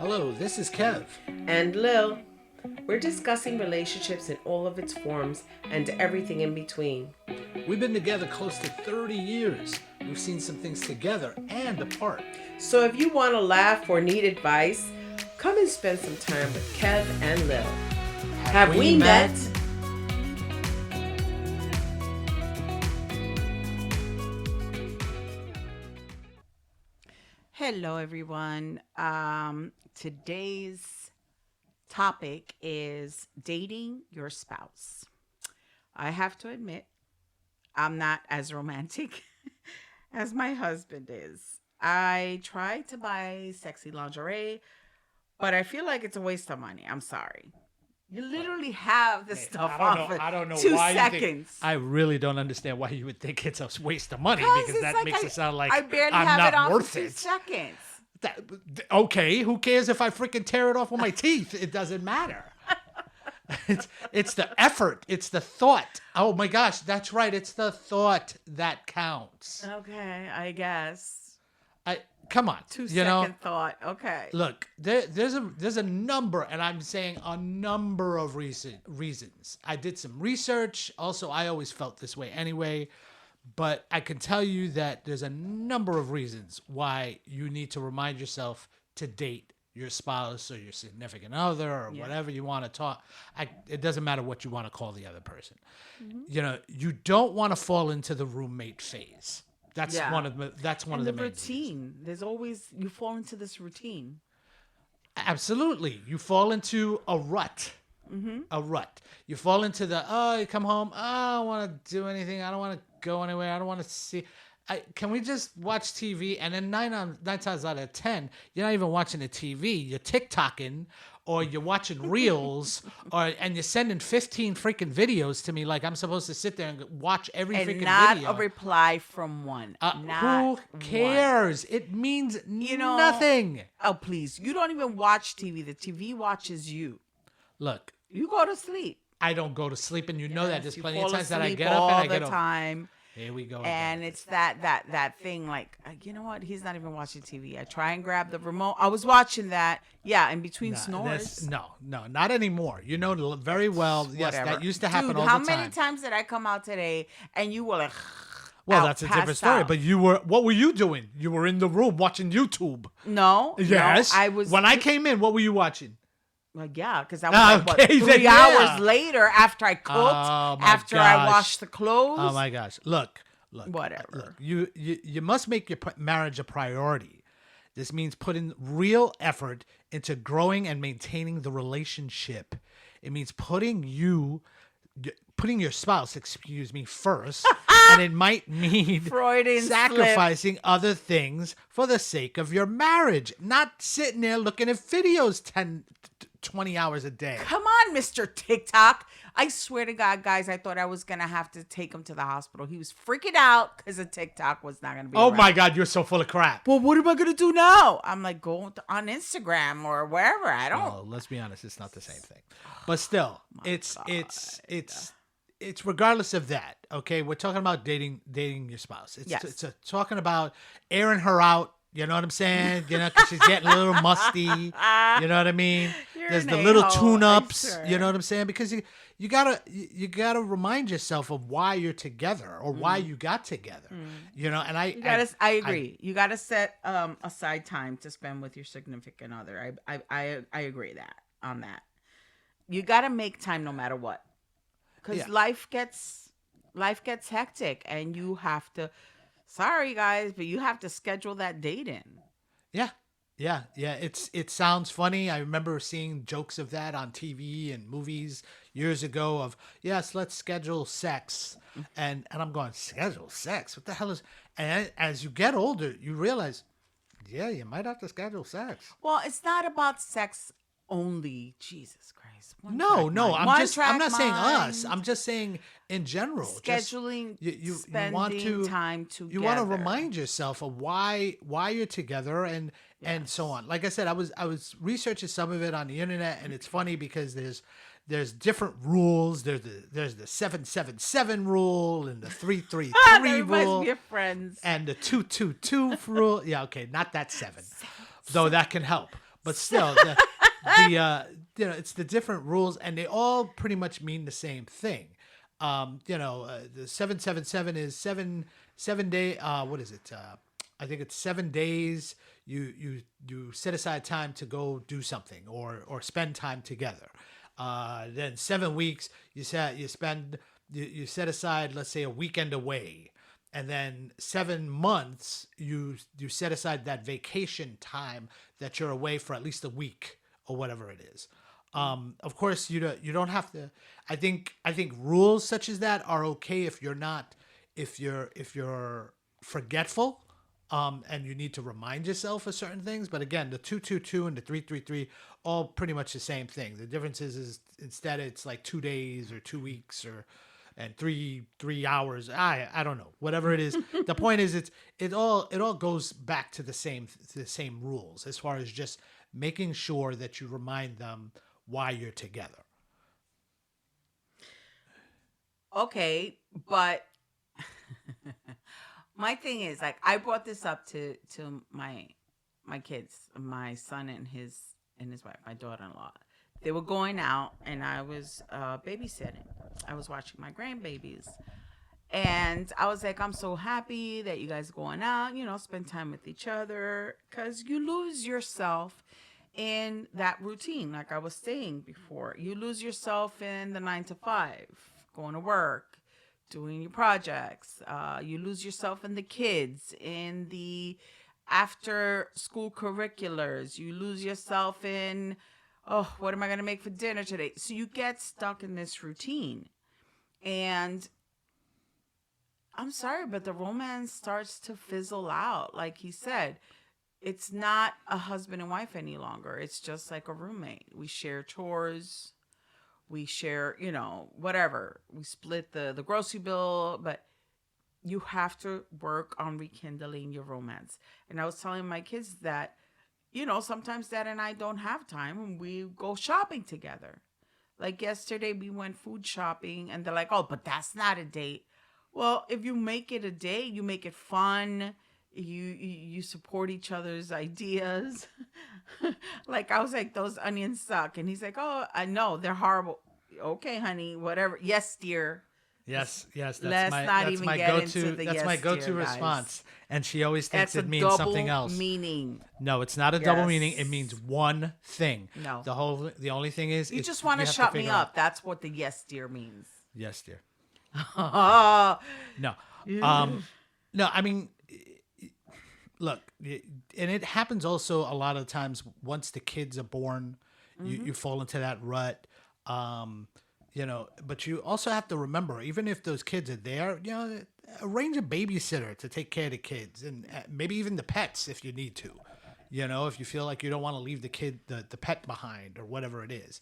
Hello, this is Kev. And Lil. We're discussing relationships in all of its forms and everything in between. We've been together close to 30 years. We've seen some things together and apart. So if you want to laugh or need advice, come and spend some time with Kev and Lil. Have we met? Hello, everyone. Today's topic is dating your spouse. I have to admit, I'm not as romantic as my husband is. I try to buy sexy lingerie, but I feel like it's a waste of money. I'm sorry. You literally have the stuff off in I don't know 2 why seconds. I really don't understand why you would think it's a waste of money Because because that it's makes like it sound like I barely I'm have not it off worth in 2 it. seconds. Okay, who cares if I freaking tear it off with my teeth? It doesn't matter. It's the effort. It's the thought. Oh my gosh, that's right. It's the thought that counts. Okay, I guess. Come on, 2-second thought. Okay. Look, there's a number, and I'm saying a number of reasons. I did some research. Also, I always felt this way anyway, but I can tell you that there's a number of reasons why you need to remind yourself to date your spouse or your significant other or whatever you want to talk. It doesn't matter what you want to call the other person. Mm-hmm. You don't want to fall into the roommate phase. That's one of the main routine. There's always you fall into this routine. Absolutely, you fall into a rut. Mm-hmm. A rut. You fall into you come home. Oh, I don't want to do anything. I don't want to go anywhere. I don't want to see. Can we just watch TV? And then nine times out of 10, you're not even watching the TV. You're TikToking, or you're watching reels, and you're sending 15 freaking videos to me like I'm supposed to sit there and watch every freaking video. And not a reply from one. Who cares? It means nothing. Oh, please. You don't even watch TV. The TV watches you. Look. You go to sleep. I don't go to sleep, and you know that. There's plenty of times that I get get up and I get all the time. Here we go. And again. it's that thing like, you know what? He's not even watching TV. I try and grab the remote. I was watching that. Yeah, in between snores. No, not anymore. You know very well. Yes, Whatever. that used to happen Dude, all the time. how many times did I come out today and you were like, well, that's a different story. Out. But what were you doing? You were in the room watching YouTube. No. Yes. No, I was. When I came in, what were you watching? Well, yeah, because I was like, 3 hours later after I cooked, after I washed the clothes. Oh my gosh! Look. Whatever. Look, you must make your marriage a priority. This means putting real effort into growing and maintaining the relationship. It means putting your spouse, first, and it might mean sacrificing other things for the sake of your marriage. Not sitting there looking at videos 20 hours a day. Come on, Mr. TikTok. I swear to God, guys, I thought I was going to have to take him to the hospital. He was freaking out because the TikTok was not going to be around. My God, you're so full of crap. Well, what am I going to do now? I'm like, go on Instagram or wherever. I don't. Well, let's be honest. It's not the same thing. But still, it's regardless of that. Okay, we're talking about dating your spouse. It's talking about airing her out. You know what I'm saying? Because she's getting a little musty. You know what I mean? There's the little tune-ups. You know what I'm saying? Because you gotta remind yourself of why you're together or why you got together. And I agree. You gotta set aside time to spend with your significant other. I agree on that. You gotta make time no matter what, because life gets hectic, and you have to. Sorry, guys, but you have to schedule that date in. Yeah. It sounds funny. I remember seeing jokes of that on TV and movies years ago of, yes, let's schedule sex. And I'm going, schedule sex? What the hell is... And as you get older, you realize, you might have to schedule sex. Well, it's not about sex only. Jesus Christ. No. I'm not saying us. I'm just saying in general. Scheduling, you spending want to, time together. You want to remind yourself of why you're together and so on. Like I said, I was researching some of it on the internet, and it's funny because there's different rules. There's the 777 rule and the 333 rule. Your friends. And the 222 rule. Yeah, okay, not that 7. Though that can help. but still, it's the different rules, and they all pretty much mean the same thing. The 777 is seven day. What is it? I think it's 7 days. You set aside time to go do something or spend time together. Then 7 weeks you set aside, let's say, a weekend away. And then 7 months, you set aside that vacation time that you're away for at least a week or whatever it is. Of course, you don't have to. I think rules such as that are okay if you're forgetful, and you need to remind yourself of certain things. But again, the 222 and the 333, all pretty much the same thing. The difference is instead it's like 2 days or 2 weeks and three hours. I don't know, whatever it is. The point is it all goes back to the same rules as far as just making sure that you remind them why you're together. Okay, but my thing is, like, I brought this up to my kids, my son and his wife, my daughter-in-law. They were going out, and I was babysitting. I was watching my grandbabies, and I was like, I'm so happy that you guys are going out, spend time with each other, because you lose yourself in that routine. Like I was saying before, you lose yourself in the 9 to 5, going to work, doing your projects. You lose yourself in the kids, in the after school curriculars. You lose yourself in, oh, what am I going to make for dinner today? So you get stuck in this routine. And I'm sorry, but the romance starts to fizzle out. Like he said, it's not a husband and wife any longer. It's just like a roommate. We share chores. We share, whatever. We split the grocery bill, but you have to work on rekindling your romance. And I was telling my kids that, sometimes Dad and I don't have time and we go shopping together. Like yesterday, we went food shopping and they're like, oh, but that's not a date. Well, if you make it a date, you make it fun. You support each other's ideas. Like I was like, those onions suck. And he's like, oh, I know, they're horrible. Okay, honey, whatever. Yes, dear. Yes. That's Let's my go-to response. And she always thinks it means something else. Meaning. No, it's not a double meaning. It means one thing. No. The only thing is you just want to shut me up. That's what the yes, dear means. Yes, dear. No. No, I mean, look, and it happens also a lot of times once the kids are born, you fall into that rut. But you also have to remember, even if those kids are there, arrange a babysitter to take care of the kids and maybe even the pets if you need to, if you feel like you don't want to leave the pet behind or whatever it is.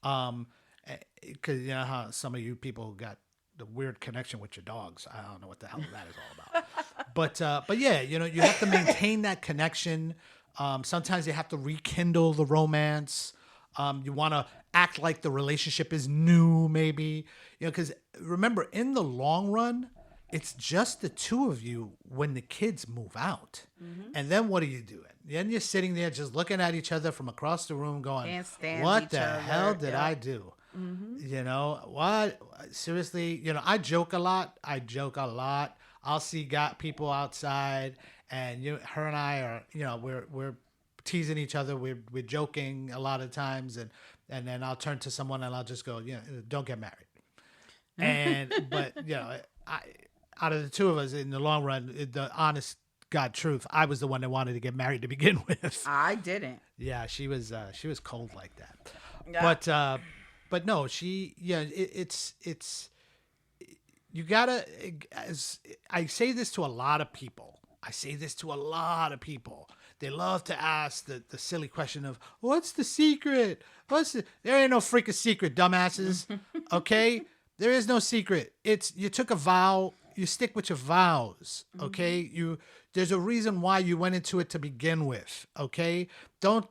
Because you know how some of you people got the weird connection with your dogs. I don't know what the hell that is all about. But yeah, you have to maintain that connection. Sometimes you have to rekindle the romance. You want to act like the relationship is new, maybe, because remember, in the long run, it's just the two of you when the kids move out. And then what are you doing? Then you're sitting there just looking at each other from across the room going, what the hell did I do? What? Seriously, I joke a lot. I'll see people outside and her and I are, we're teasing each other. We're joking a lot of times. And then I'll turn to someone and I'll just go, don't get married. But out of the two of us in the long run, the honest God truth, I was the one that wanted to get married to begin with. I didn't. Yeah, she was cold like that. Yeah. But no, it's you gotta. I say this to a lot of people. They love to ask the silly question of, what's the secret? There ain't no freaking secret, dumbasses. Okay? There is no secret. You took a vow. You stick with your vows. Okay? There's a reason why you went into it to begin with. Okay? Don't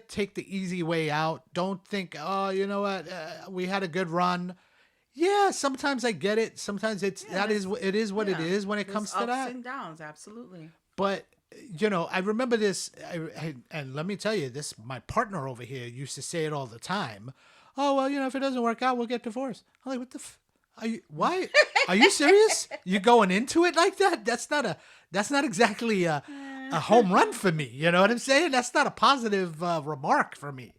take the easy way out. Don't think, oh, you know what? We had a good run. Yeah, sometimes I get it. Sometimes it is what it is when it comes to that. Ups and downs, absolutely. But I remember this, and let me tell you, my partner over here used to say it all the time. Oh, well, if it doesn't work out, we'll get divorced. I'm like, what the are you, why? Are you serious? You going into it like that? That's not exactly a home run for me. You know what I'm saying? That's not a positive remark for me.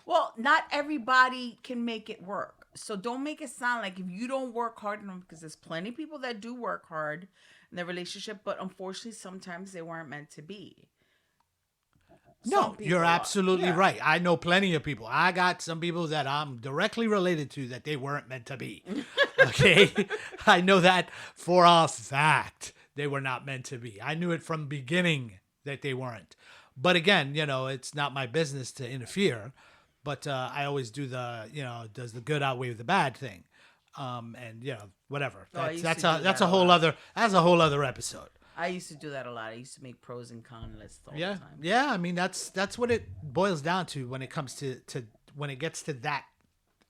Well, not everybody can make it work. So don't make it sound like if you don't work hard enough, because there's plenty of people that do work hard in their relationship, but unfortunately, sometimes they weren't meant to be. No, you're absolutely right. I know plenty of people. I got some people that I'm directly related to that they weren't meant to be. Okay? I know that for a fact. They were not meant to be. I knew it from beginning that they weren't. But again, it's not my business to interfere. But I always do does the good outweigh the bad thing. And whatever. That's a whole other episode. I used to do that a lot. I used to make pros and cons lists all the time. Yeah. I mean, that's what it boils down to when it comes to when it gets to that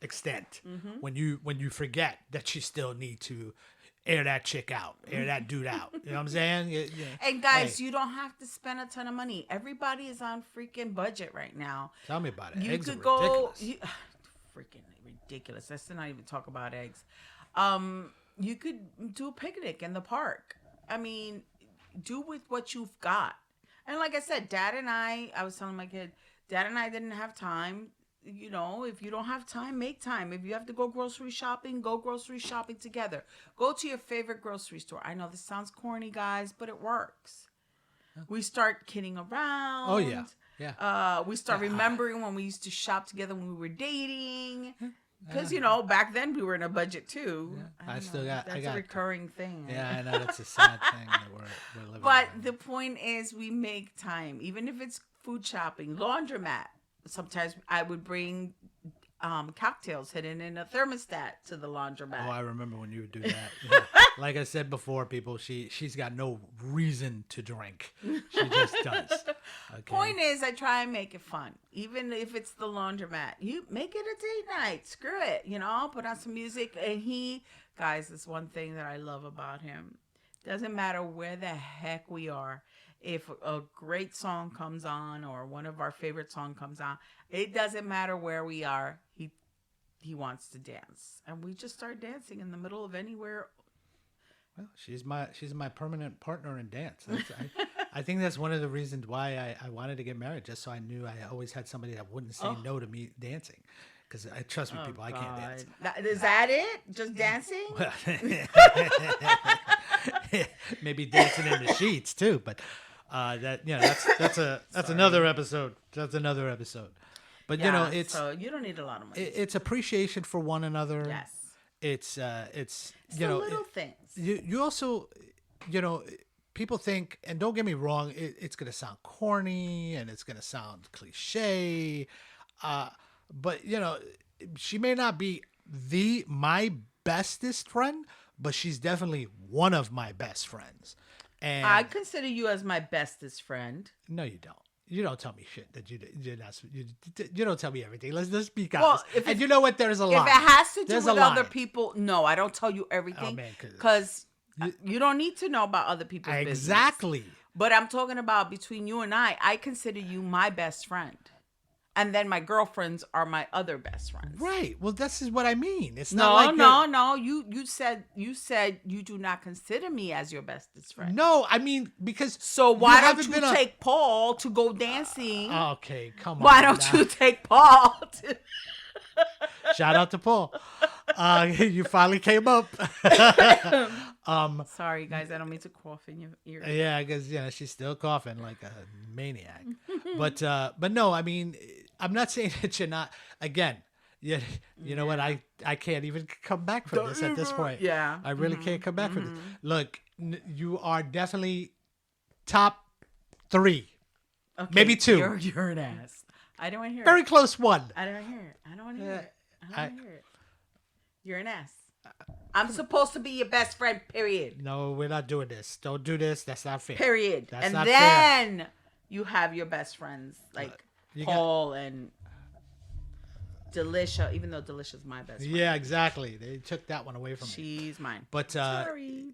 extent. Mm-hmm. When you forget that you still need to air that chick out, air that dude out. You know what I'm saying? And guys, you don't have to spend a ton of money. Everybody is on freaking budget right now. Tell me about it. You Eggs could are go. ridiculous. Freaking ridiculous. Let's not even talk about eggs. You could do a picnic in the park. I mean, do with what you've got. And like I said, I was telling my kid, Dad and I didn't have time. If you don't have time, make time. If you have to go grocery shopping, go grocery shopping together. Go to your favorite grocery store. I know this sounds corny, guys, but it works. We start kidding around. Oh, yeah. Yeah. We start remembering when we used to shop together when we were dating. Because, back then we were in a budget too. Yeah. That's a recurring thing. Yeah, I know. That's a sad thing that we're living But in. the point is we make time. Even if it's food shopping, laundromat. Sometimes I would bring cocktails hidden in a thermostat to the laundromat. Oh, I remember when you would do that. Yeah. Like I said before, people, she's got no reason to drink. She just does. Okay. Point is, I try and make it fun. Even if it's the laundromat. You make it a date night. Screw it. Put on some music. And guys, this one thing that I love about him. Doesn't matter where the heck we are. If a great song comes on or one of our favorite song comes on, it doesn't matter where we are. He wants to dance, and we just start dancing in the middle of anywhere. Well, she's my permanent partner in dance. I think that's one of the reasons why I wanted to get married, just so I knew I always had somebody that wouldn't say no to me dancing. Because trust me, people, I can't dance. Is that it? Just dancing? Maybe dancing in the sheets too, but. That's another episode. That's another episode. But so you don't need a lot of money. It's appreciation for one another. Yes. It's the little things. You also, people think, and don't get me wrong, it's gonna sound corny and it's gonna sound cliche, but she may not be my bestest friend, but she's definitely one of my best friends. And I consider you as my bestest friend. No, you don't. You don't tell me shit that you don't tell me everything. Let's speak honest. Well, and you know what? There's a lie. If it has to do There's with other people, no, I don't tell you everything. Because you don't need to know about other people's business. Exactly. But I'm talking about between you and I consider you my best friend. And then my girlfriends are my other best friends. Right. Well, this is what I mean. It's not no. You said you do not consider me as your bestest friend. No, I mean because so why don't you take Paul to go dancing? Okay, come on. Why don't you take Paul? Shout out to Paul. You finally came up. Sorry, guys. I don't mean to cough in your ear. Yeah, because she's still coughing like a maniac. But no, I mean, I'm not saying that you're not. Again, you know what? I can't even come back from this at this point. Yeah, I really can't come back from this. Look, you are definitely top 3, maybe 2. You're an ass. I don't want to hear Very it. close 1. I don't want to hear it. I don't want to hear it. I don't want to hear it. You're an ass. I'm supposed to be your best friend, period. No, we're not doing this. Don't do this. That's not fair. Period. That's and not then fair. You have your best friends, like Paul and Delisha, even though Delisha's my best friend. Yeah, exactly. They took that one away from me. She's mine. But, sorry.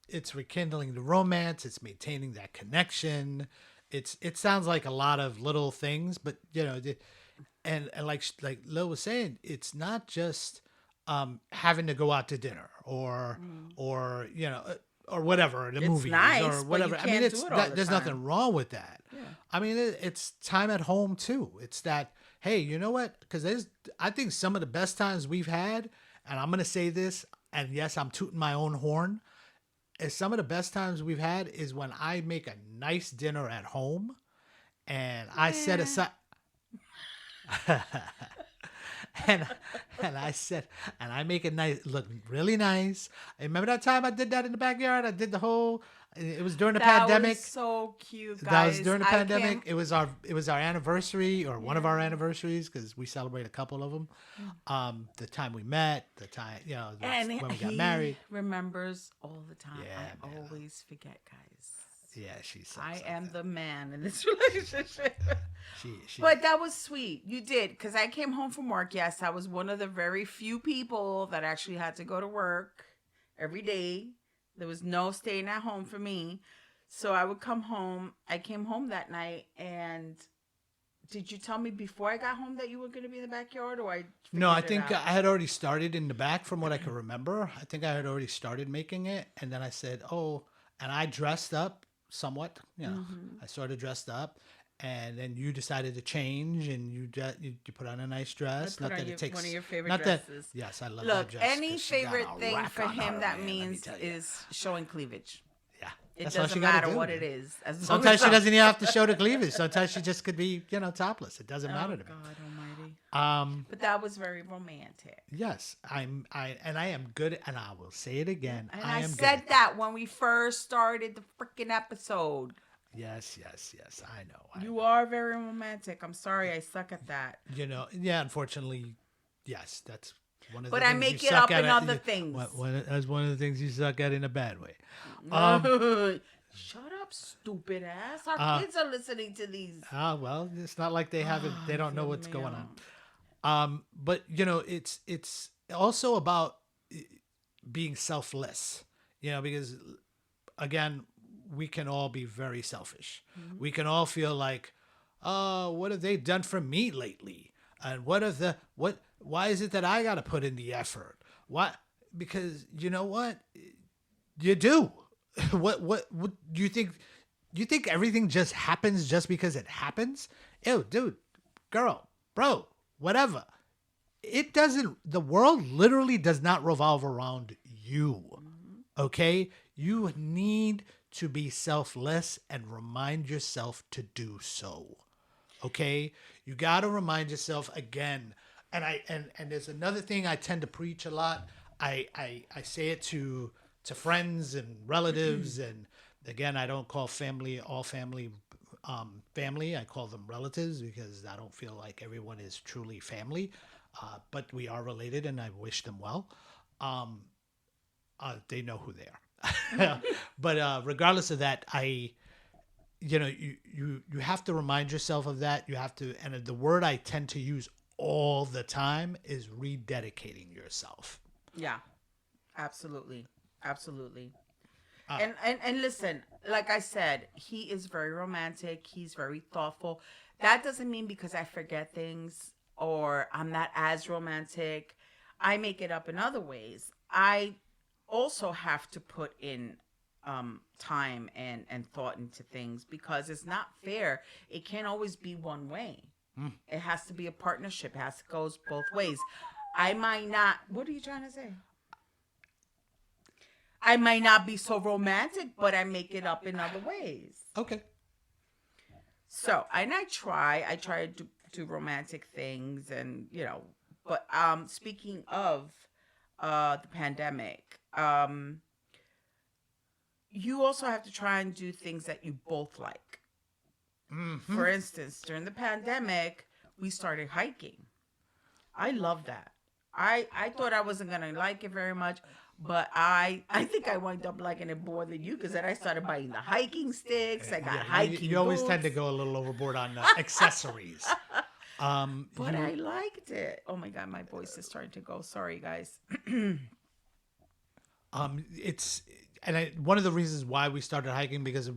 it's rekindling the romance. It's maintaining that connection. It sounds like a lot of little things, but and like Lil was saying, it's not just having to go out to dinner or or whatever, the It's movies nice, or but you whatever. I mean, can't it's do it all the there's time. nothing wrong with that. Yeah. I mean, it's time at home too. It's that, hey, you know what? Because I think some of the best times we've had, and I'm gonna say this, and yes, I'm tooting my own horn. Is some of the best times we've had is when I make a nice dinner at home, and I set aside. and I make it nice, look really nice. I remember that time I did that in the backyard. I did the whole. It was during the pandemic. was so cute, guys. That was during the I pandemic. came- It was our anniversary, or one of our anniversaries, because we celebrate a couple of them. The time we met, the time and when we got he married. remembers all the time. Yeah, I man. always forget, guys. Yeah, she sucks I like am that. the man in this relationship. She But that was sweet. You did, because I came home from work. Yes, I was one of the very few people that actually had to go to work every day. There was no staying at home for me. So I would come home. I came home that night, and did you tell me before I got home that you were going to be in the backyard, or I? No, I figured it think out? I had already started in the back from what I can remember. I think I had already started making it. And then I said, oh, and I dressed up somewhat, I sort of dressed up. And then you decided to change, and you put on a nice dress. I not put that on it takes one of your favorite not dresses. That, yes, I love Look, that dress. any 'cause she got favorite a thing rack for on him her, that man, let me means tell you. is showing cleavage. Yeah, It that's all doesn't she gotta matter do, what man. it is. As long Sometimes as she I'm- doesn't even have to show the cleavage. Sometimes she just could be, topless. It doesn't matter to me. God Almighty! But that was very romantic. Yes, I am good, and I will say it again. And I I am good. said that when we first started the freaking episode. Yes, I know. You are very romantic. I'm sorry, I suck at that. Yeah, unfortunately, yes, that's one of the But things I make you it suck up at. in other things. That's one of the things you suck at in a bad way. Shut up, stupid ass. Our kids are listening to these. Well, it's not like they haven't. They don't know Dios what's going mío. on. But it's also about being selfless. Because again, we can all be very selfish. Mm-hmm. We can all feel like, oh, what have they done for me lately? And why is it that I got to put in the effort? Why? Because you know what? You do. What do you think? Do you think everything just happens just because it happens? Ew, dude, girl, bro, whatever. It doesn't, the world literally does not revolve around you. Okay? You need to be selfless and remind yourself to do so. Okay? You got to remind yourself again. And there's another thing I tend to preach a lot. I say it to friends and relatives, and again, I don't call family all family family. I call them relatives because I don't feel like everyone is truly family, but we are related, and I wish them well. They know who they are. But regardless of that, you have to remind yourself of that. You have to, and the word I tend to use all the time is rededicating yourself. Yeah, absolutely. And listen, like I said, he is very romantic. He's very thoughtful. That doesn't mean because I forget things or I'm not as romantic. I make it up in other ways. I also have to put in time and thought into things because it's not fair. It can't always be one way. It has to be a partnership. It has to go both ways. I might not. What are you trying to say? I might not be so romantic, but I make it up in other ways. Okay. So, and I try to do romantic things, and but speaking of the pandemic, you also have to try and do things that you both like. Mm-hmm. For instance, during the pandemic, we started hiking. I love that. I thought I wasn't gonna like it very much, but I think I wound up liking it more than you because then I started buying the hiking sticks. I got Yeah, hiking. you always tend to boots. go a little overboard on accessories. But I liked it. Oh my god, my voice is starting to go. Sorry, guys. It's one of the reasons why we started hiking, because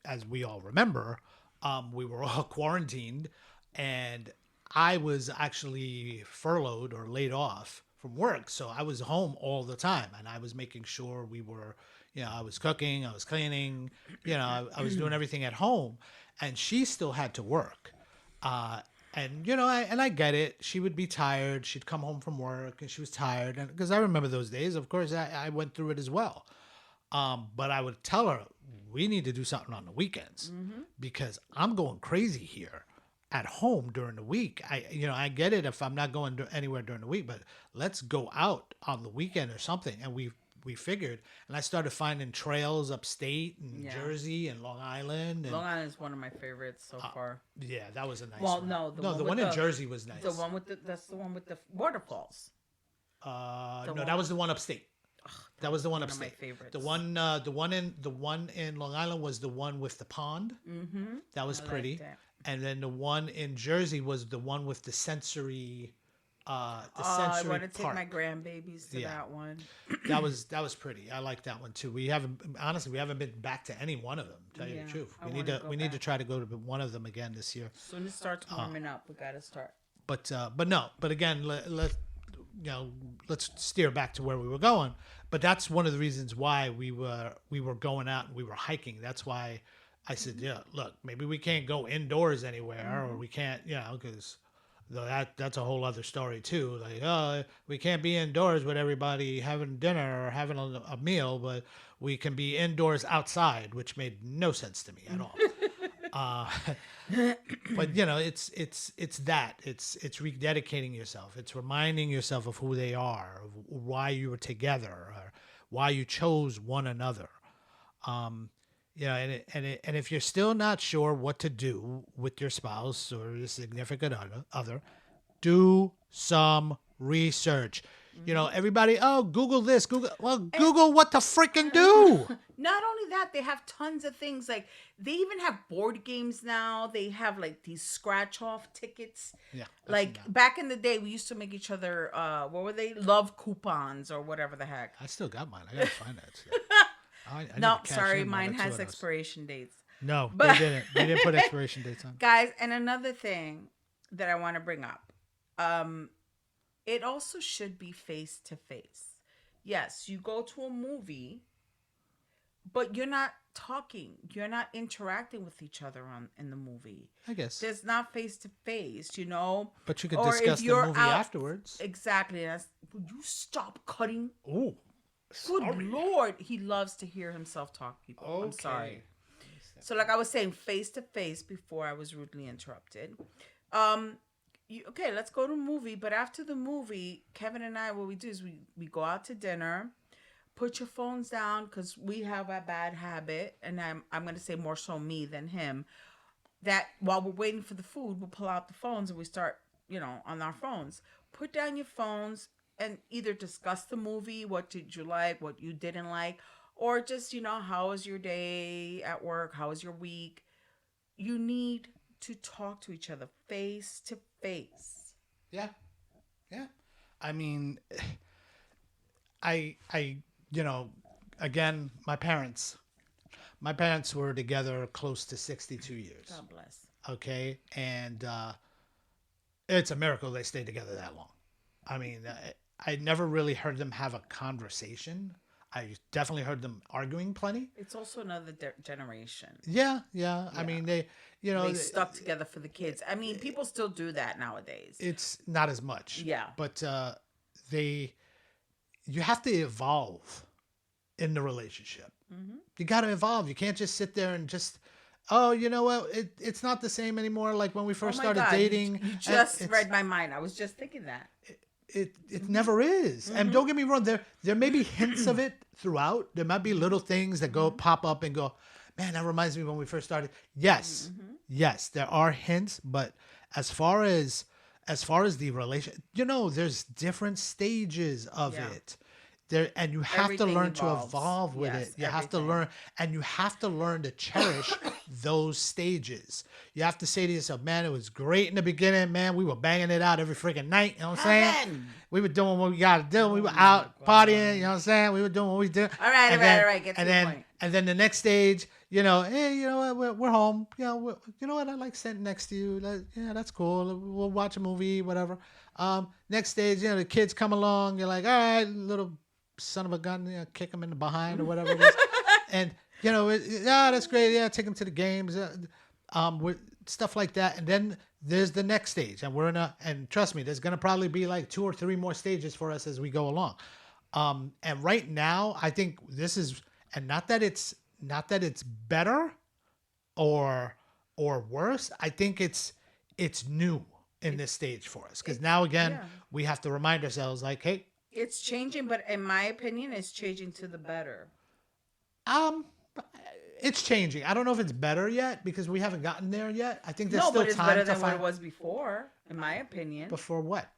as we all remember, we were all quarantined, and I was actually furloughed or laid off from work. So I was home all the time, and I was making sure we were, I was cooking, I was cleaning, I was doing everything at home, and she still had to work. And I get it. She would be tired. She'd come home from work and she was tired. And because I remember those days, of course, I went through it as well. But I would tell her, we need to do something on the weekends because I'm going crazy here at home during the week. I get it if I'm not going anywhere during the week, but let's go out on the weekend or something. And we figured, and I started finding trails upstate and Jersey and Long Island. And, Long Island is one of my favorites so far. Yeah, that was a nice Well, one. no, the one in Jersey was nice. That's the one with the waterfalls. That was the one upstate. That was the one upstate. One of my favorites. The one in Long Island was the one with the pond. Mm-hmm. That was pretty. And then the one in Jersey was the one with the sensory. I want to take my grandbabies to that one. that was pretty. I like that one too. We haven't been back to any one of them. To tell you the truth, we need to try to go to one of them again this year. As soon as it starts warming up, we got to start. But again, let's steer back to where we were going. But that's one of the reasons why we were going out and we were hiking. That's why I said, look, maybe we can't go indoors anywhere, or we can't, because that's a whole other story too. Like, we can't be indoors with everybody having dinner or having a meal, but we can be indoors outside, which made no sense to me at all. But it's that it's rededicating yourself. It's reminding yourself of who they are, of why you were together, or why you chose one another. And if you're still not sure what to do with your spouse or your significant other, do some research. Everybody, Google this, Google what to freaking do. Not only that, they have tons of things. Like, they even have board games now. They have like these scratch off tickets. Yeah. Like back in the day, we used to make each other, what were they? Love coupons or whatever the heck. I still got mine. I gotta find that shit. No, sorry, mine has expiration dates. No, they didn't. They didn't put expiration dates on. Guys, and another thing that I want to bring up. It also should be face to face. Yes, you go to a movie, but you're not talking. You're not interacting with each other in the movie. I guess. There's not face to face, But you could discuss the movie afterwards. Exactly. Would you stop cutting? Oh. Good Lord. He loves to hear himself talk, people. Okay. I'm sorry. So like I was saying, face to face before I was rudely interrupted. Okay, let's go to a movie. But after the movie, Kevin and I, what we do is we go out to dinner. Put your phones down, because we have a bad habit, and I'm going to say more so me than him, that while we're waiting for the food, we'll pull out the phones and we start, on our phones. Put down your phones and either discuss the movie, what did you like, what you didn't like, or just, how was your day at work, how was your week. You need to talk to each other face to face. Yeah. I mean, I again, my parents were together close to 62 years. God bless. Okay. And, it's a miracle they stayed together that long. I mean, I never really heard them have a conversation. I definitely heard them arguing plenty. It's also another generation. Yeah. I mean, they stuck together for the kids. I mean, people still do that nowadays. It's not as much. Yeah. But you have to evolve in the relationship. Mm-hmm. You got to evolve. You can't just sit there and just, you know what? It's not the same anymore. Like when we first started dating. You just read my mind. I was just thinking that. It never is. Mm-hmm. And don't get me wrong, there may be hints of it throughout. There might be little things that pop up and go, man, that reminds me when we first started. Yes. Mm-hmm. Yes, there are hints, but as far as the relation, there's different stages of it. there, and you have Everything to learn to evolves. evolve with Yes, it. You have to everything. learn, and you have to learn to cherish those stages. You have to say to yourself, man, it was great in the beginning, man. We were banging it out every freaking night. You know what I'm saying? Heaven. We were doing what we got to do. We were out partying. You know what I'm saying? We were doing what we do. All right, And all right. Get to and the then, point. And then the next stage, you know, hey, you know what? We're home. You know what? I like sitting next to you. Yeah, that's cool. We'll watch a movie, whatever. Next stage, you know, the kids come along. You're like, all right, little son of a gun, you know, kick him in the behind or whatever it is. And, you know, yeah, that's great. Yeah, take him to the games. With stuff like that. And then there's the next stage. And and trust me, there's going to probably be like 2 or 3 more stages for us as we go along. And right now, I think this is, and not that it's better or worse. I think it's new in this stage for us. Because now again, yeah. we have to remind ourselves like, hey, It's changing, but in my opinion, it's changing to the better. it's changing. I don't know if it's better yet because we haven't gotten there yet. I think there's No, still but it's time better to than what find it was before, in my opinion. before what?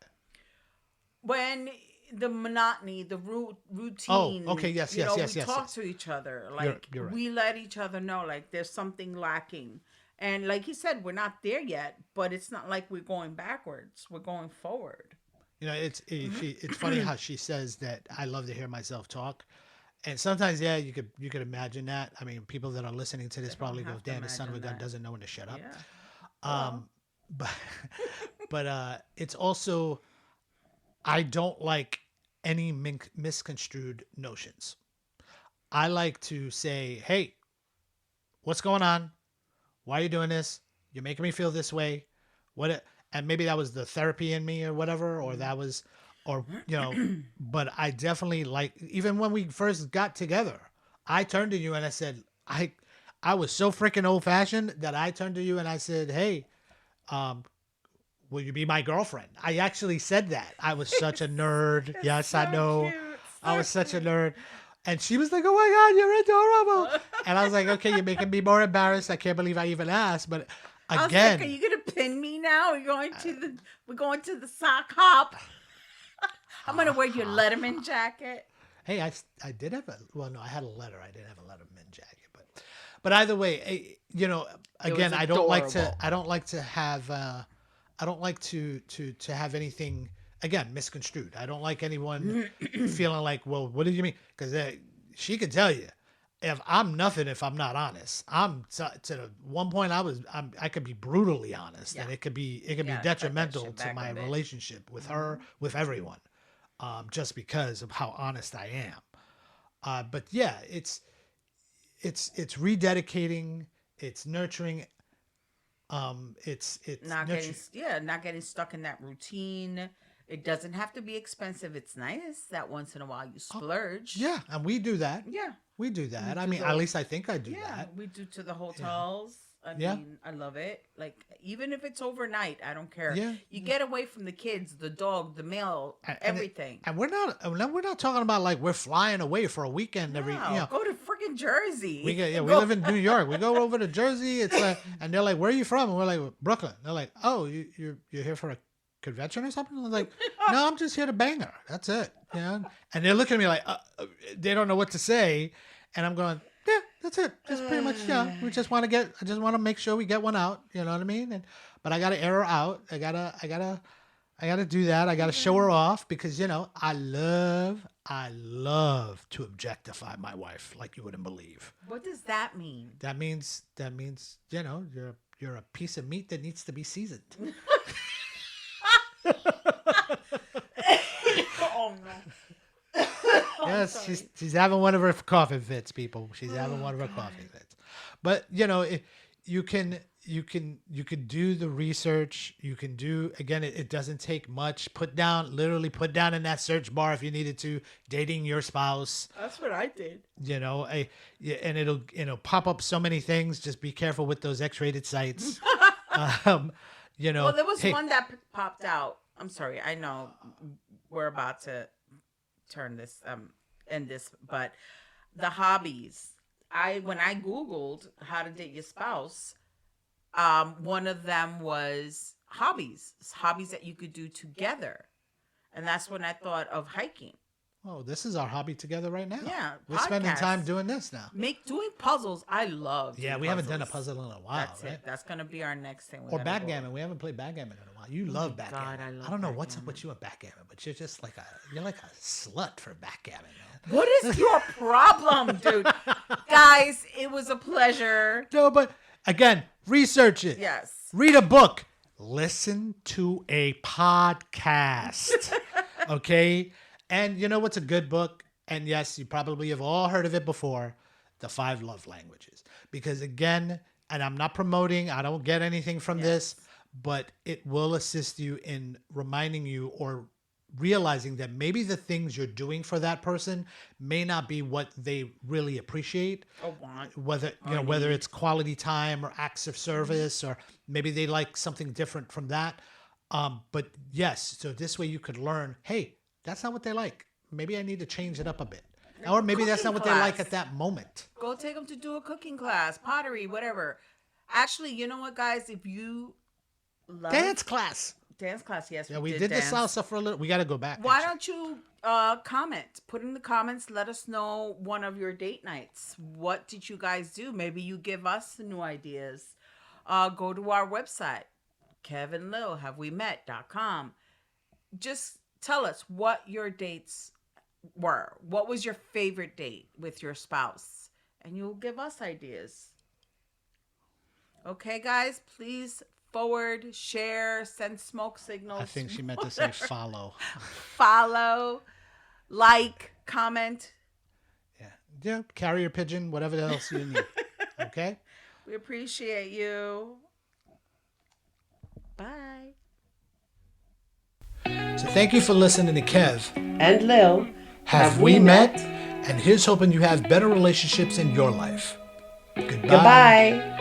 When the monotony, the routine. Oh, okay, yes, you yes, know, yes, we yes, talk yes. to each other. Like You're right. we let each other know, like there's something lacking. And like he said, we're not there yet, but it's not like we're going backwards. We're going forward. You know, it's funny how she says that I love to hear myself talk. And sometimes, yeah, you could imagine that. I mean, people that are listening to this probably go, have to "Damn, the son of a imagine gun that. doesn't know when to shut up." Yeah. But it's also, I don't like any misconstrued notions. I like to say, "Hey, what's going on? Why are you doing this? You're making me feel this way. What?" And maybe that was the therapy in me or whatever, or that was, or you know. But I definitely like, even when we first got together, I turned to you and I said, I was so freaking old fashioned that I turned to you and I said, "Hey, will you be my girlfriend?" I actually said that. I was such a nerd. Yes, I know. I was such a nerd. And she was like, "Oh my God, you're adorable." And I was like, "Okay, you're making me more embarrassed. I can't believe I even asked." But I was again, like, are you gonna pin me now? We're going to the sock hop. I'm gonna wear your Letterman jacket. hey, I did have well, no, I had a letter. I didn't have a Letterman jacket, but either way, you know, again, was I don't like to have have anything again misconstrued. I don't like anyone feeling like, well, what did you mean? Because she could tell you if I'm nothing if I'm not honest. I'm to the one point I could be brutally honest, and it could be cut that detrimental shit to back my a bit. relationship with her, with everyone, just because of how honest I am. But yeah, it's rededicating, it's nurturing, it's Not nurturing. not getting stuck in that routine. It doesn't have to be expensive. It's nice that once in a while you splurge. Yeah, and we do that. Yeah. We do that. We I do mean, the- at least I think I do Yeah, that. we do to the hotels. I Yeah. mean, I love it. Like, even if it's overnight, I don't care. Yeah. You get away from the kids, the dog, the mail, everything. And we're not talking about like we're flying away for a weekend every. No, You know, go to freaking Jersey. we live in New York. We go over to Jersey. It's like, and they're like, "Where are you from?" And we're like, "Brooklyn." They're like, "Oh, you're here for a convention or something?" I'm like, "No, I'm just here to bang her. That's it." You know? And they're looking at me like they don't know what to say, and I'm going, "Yeah, that's it. Just pretty much, yeah. We just want to I just want to make sure we get one out. You know what I mean? But I gotta air her out. I gotta do that. I gotta show her off because I love to objectify my wife like you wouldn't believe. What does that mean? That means you're a piece of meat that needs to be seasoned. Oh no. Yes, she's having one of her coughing fits, people. She's having one of her coughing fits. But you can do the research. You can do, again, it doesn't take much. Literally put down in that search bar if you needed to, dating your spouse. That's what I did. And it'll pop up so many things. Just be careful with those X-rated sites. Well, there was one that popped out. I'm sorry. I know we're about to turn this end this, but the hobbies. When I Googled how to date your spouse, one of them was hobbies that you could do together, and that's when I thought of hiking. Oh, this is our hobby together right now. Yeah, We're spending podcasts. time doing this now. Doing puzzles. I love. Yeah, doing we haven't done a puzzles. puzzle in a while, That's right? it. That's gonna be our next thing. We Or gotta go. backgammon. We haven't played backgammon in a while. You love God, backgammon. I love don't know what's up backgammon. with you at backgammon, but you're just like you're like a slut for backgammon, man. What is your problem, dude? Guys, it was a pleasure. No, but again, research it. Yes. Read a book. Listen to a podcast. Okay? And you know what's a good book? And yes, you probably have all heard of it before, The 5 Love Languages. Because again, and I'm not promoting, I don't get anything from this, but it will assist you in reminding you or realizing that maybe the things you're doing for that person may not be what they really appreciate. Or want. Whether it's quality time or acts of service, or maybe they like something different from that. But yes, so this way you could learn, hey, that's not what they like. Maybe I need to change it up a bit. Or maybe that's not what Cooking they like class. at that moment. Go take them to do a cooking class, pottery, whatever. Actually, you know what, guys? If you love Dance class. dance class, yes, Yeah, we did the dance. salsa for a little. We got to go back. Why actually. don't you comment? Put in the comments. Let us know one of your date nights. What did you guys do? Maybe you give us new ideas. Go to our website, kevinlilhavewemet.com. Just tell us what your dates were. What was your favorite date with your spouse? And you'll give us ideas. Okay, guys, please forward, share, send smoke signals. I think she meant to say follow. Follow, like, comment. Yeah, carrier pigeon, whatever else you need. Okay? We appreciate you. Bye. So thank you for listening to Kev. And Lil, Have we met? And here's hoping you have better relationships in your life. Goodbye. Goodbye.